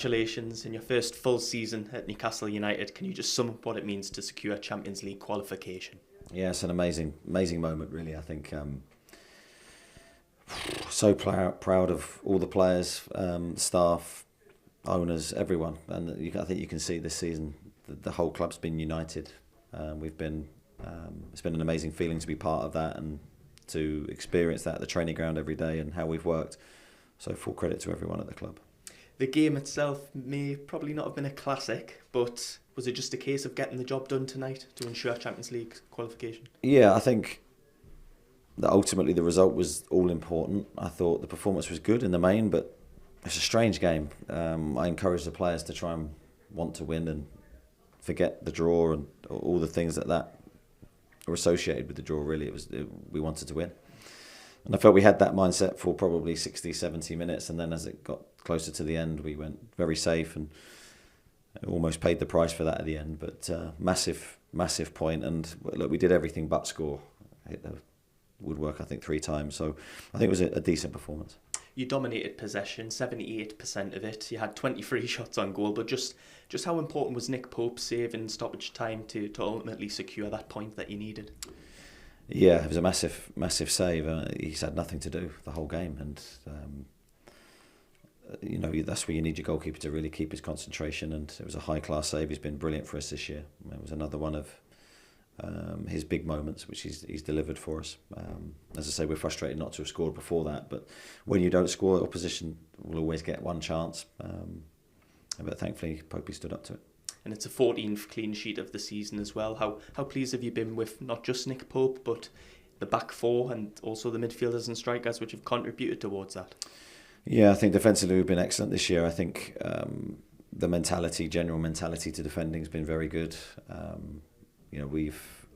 Congratulations in your first full season at Newcastle United. Can you just sum up what it means to secure Champions League qualification? Yeah, it's an amazing moment, really. I think so proud of all the players, staff, owners, everyone. And I think you can see this season the whole club's been united. We've been it's been an amazing feeling to be part of that and to experience that at the training ground every day and how we've worked. So full credit to everyone at the club. The game itself may probably not have been a classic, but was it just a case of getting the job done tonight to ensure Champions League qualification? Yeah, I think that ultimately the result was all important. I thought the performance was good in the main, but it's a strange game. I encourage the players to try and want to win and forget the draw and all the things that are associated with the draw. Really, we wanted to win. And I felt we had that mindset for probably 60, 70 minutes. And then as it got closer to the end, we went very safe and almost paid the price for that at the end. But massive point. And look, we did everything but score. Hit the woodwork, I think, 3 times. So I think it was a decent performance. You dominated possession, 78% of it. You had 23 shots on goal. But just how important was Nick Pope's save in stoppage time to ultimately secure that point that you needed? Yeah, it was a massive save. He's had nothing to do the whole game, and that's where you need your goalkeeper to really keep his concentration. And it was a high class save. He's been brilliant for us this year. It was another one of his big moments, which he's delivered for us. As I say, we're frustrated not to have scored before that, but when you don't score, opposition will always get one chance. But thankfully, Popey stood up to it. And it's a 14th clean sheet of the season as well. How pleased have you been with not just Nick Pope, but the back four and also the midfielders and strikers which have contributed towards that? Yeah, I think defensively we've been excellent this year. I think the general mentality to defending has been very good. We've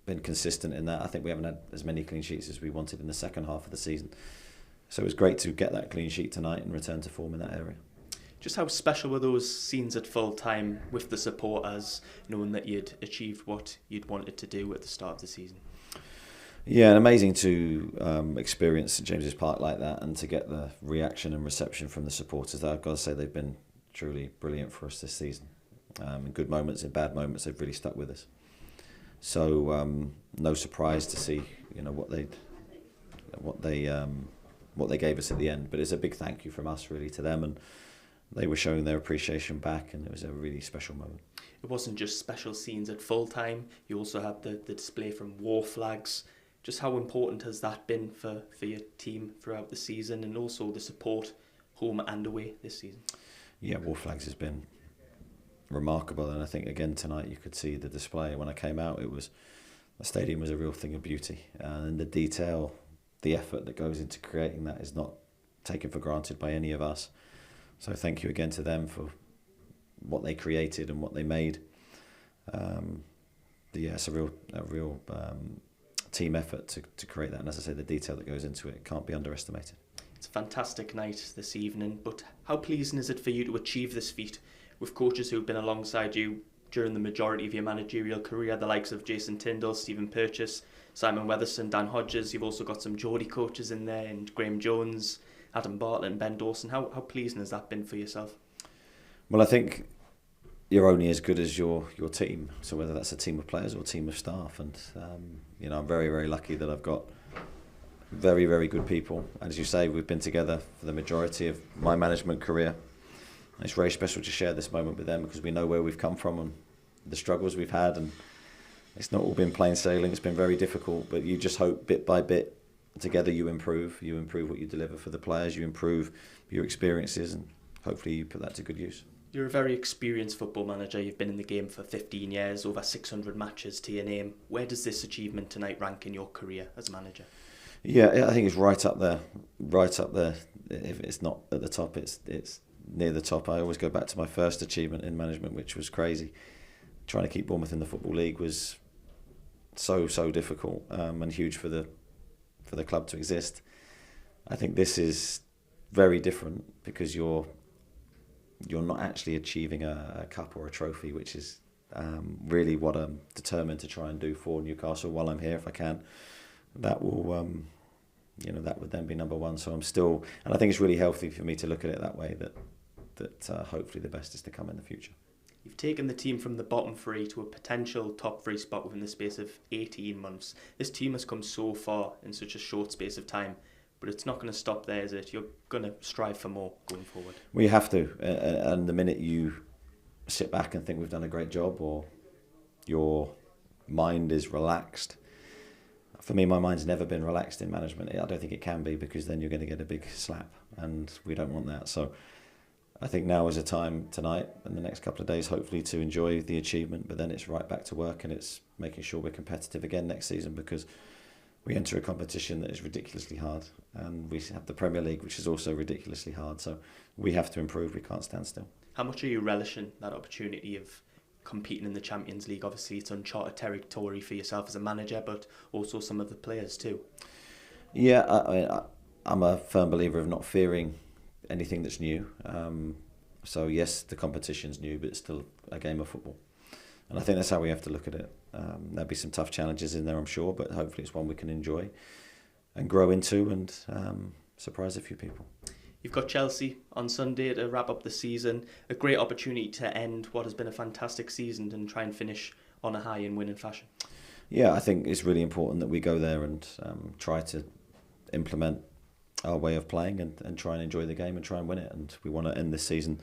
been consistent in that. I think we haven't had as many clean sheets as we wanted in the second half of the season. So it was great to get that clean sheet tonight and return to form in that area. Just how special were those scenes at full time with the supporters, knowing that you'd achieved what you'd wanted to do at the start of the season? Yeah, and amazing to experience St James's Park like that and to get the reaction and reception from the supporters. I've got to say they've been truly brilliant for us this season. In good moments, in bad moments, they've really stuck with us. So no surprise to see what they gave us at the end. But it's a big thank you from us really to them, and they were showing their appreciation back, and it was a really special moment. It wasn't just special scenes at full time. You also had the display from war flags. Just how important has that been for your team throughout the season, and also the support home and away this season? Yeah, war flags has been remarkable, and I think again tonight you could see the display. When I came out, the stadium was a real thing of beauty, and the detail, the effort that goes into creating that is not taken for granted by any of us. So thank you again to them for what they created and what they made. It's a real team effort to create that. And as I say, the detail that goes into it can't be underestimated. It's a fantastic night this evening, but how pleasing is it for you to achieve this feat with coaches who've been alongside you during the majority of your managerial career, the likes of Jason Tyndall, Stephen Purchase, Simon Weatherson, Dan Hodges. You've also got some Geordie coaches in there, and Graham Jones, Adam Bartlett and Ben Dawson. How pleasing has that been for yourself? Well, I think you're only as good as your team. So whether that's a team of players or a team of staff. And, I'm very, very lucky that I've got very, very good people. As you say, we've been together for the majority of my management career. It's very special to share this moment with them because we know where we've come from and the struggles we've had. And it's not all been plain sailing. It's been very difficult. But you just hope bit by bit, together you improve what you deliver for the players, you improve your experiences, and hopefully you put that to good use. You're a very experienced football manager. You've been in the game for 15 years, over 600 matches to your name. Where does this achievement tonight rank in your career as a manager? Yeah, I think it's right up there. If it's not at the top, it's near the top. I always go back to my first achievement in management, which was crazy. Trying to keep Bournemouth in the Football League was so difficult and huge for the club to exist. I think this is very different because you're not actually achieving a cup or a trophy, which is really what I'm determined to try and do for Newcastle while I'm here if I can. That will that would then be number one. So I'm still, and I think it's really healthy for me to look at it that way, that that hopefully the best is to come in the future. You've taken the team from the bottom three to a potential top three spot within the space of 18 months. This team has come so far in such a short space of time, but it's not going to stop there, is it? You're going to strive for more going forward. We have to, and the minute you sit back and think we've done a great job, or your mind is relaxed. For me, my mind's never been relaxed in management. I don't think it can be, because then you're going to get a big slap, and we don't want that. So I think now is a time, tonight and the next couple of days, hopefully, to enjoy the achievement, but then it's right back to work, and it's making sure we're competitive again next season, because we enter a competition that is ridiculously hard, and we have the Premier League, which is also ridiculously hard. So we have to improve. We can't stand still. How much are you relishing that opportunity of competing in the Champions League? Obviously, it's uncharted territory for yourself as a manager, but also some of the players too. Yeah, I'm a firm believer of not fearing anything that's new. So yes, the competition's new, but it's still a game of football. And I think that's how we have to look at it. There'll be some tough challenges in there, I'm sure, but hopefully it's one we can enjoy and grow into, and surprise a few people. You've got Chelsea on Sunday to wrap up the season. A great opportunity to end what has been a fantastic season and try and finish on a high in winning fashion. Yeah, I think it's really important that we go there and try to implement our way of playing and try and enjoy the game and try and win it. And we want to end this season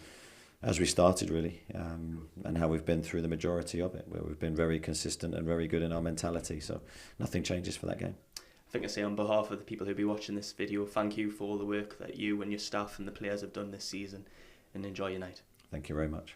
as we started, really, and how we've been through the majority of it, where we've been very consistent and very good in our mentality. So nothing changes for that game. I think I say on behalf of the people who'll be watching this video, thank you for all the work that you and your staff and the players have done this season, and enjoy your night. Thank you very much.